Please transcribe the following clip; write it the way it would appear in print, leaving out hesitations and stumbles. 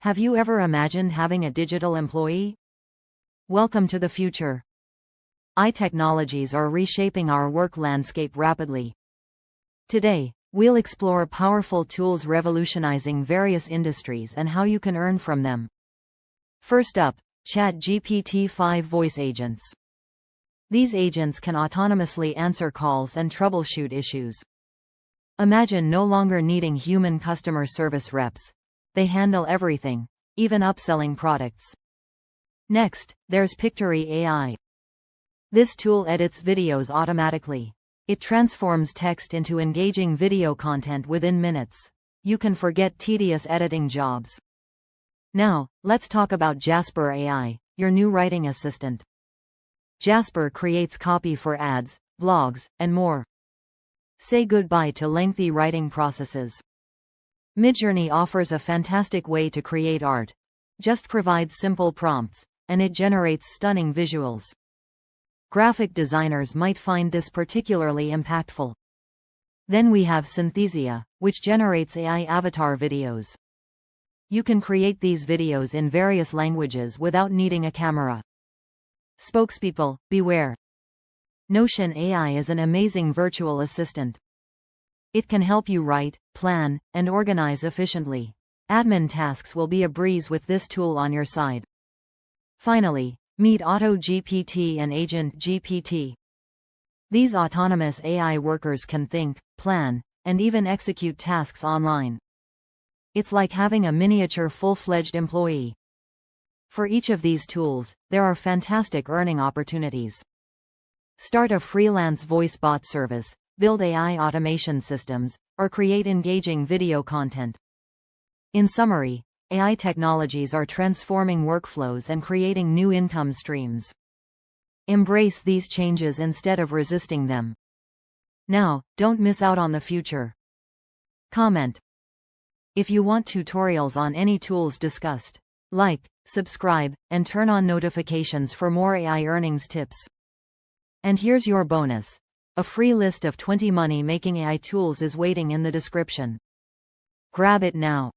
Have you ever imagined having a digital employee? Welcome to the future. AI technologies are reshaping our work landscape rapidly. Today, we'll explore powerful tools revolutionizing various industries and how you can earn from them. First up, ChatGPT-5 voice agents. These agents can autonomously answer calls and troubleshoot issues. Imagine no longer needing human customer service reps. They handle everything, even upselling products. Next, there's Pictory AI. This tool edits videos automatically. It transforms text into engaging video content within minutes. You can forget tedious editing jobs. Now, let's talk about Jasper AI, your new writing assistant. Jasper creates copy for ads, blogs, and more. Say goodbye to lengthy writing processes. Midjourney offers a fantastic way to create art. Just provide simple prompts, and it generates stunning visuals. Graphic designers might find this particularly impactful. Then we have Synthesia, which generates AI avatar videos. You can create these videos in various languages without needing a camera. Spokespeople, beware. Notion AI is an amazing virtual assistant. It can help you write, plan, and organize efficiently. Admin tasks will be a breeze with this tool on your side. Finally, meet Auto-GPT and Agent GPT. These autonomous AI workers can think, plan, and even execute tasks online. It's like having a miniature full-fledged employee. For each of these tools, there are fantastic earning opportunities. Start a freelance voice bot service, build AI automation systems, or create engaging video content. In summary, AI technologies are transforming workflows and creating new income streams. Embrace these changes instead of resisting them. Now, don't miss out on the future. Comment. If you want tutorials on any tools discussed, like, subscribe, and turn on notifications for more AI earnings tips. And here's your bonus. A free list of 20 money-making AI tools is waiting in the description. Grab it now.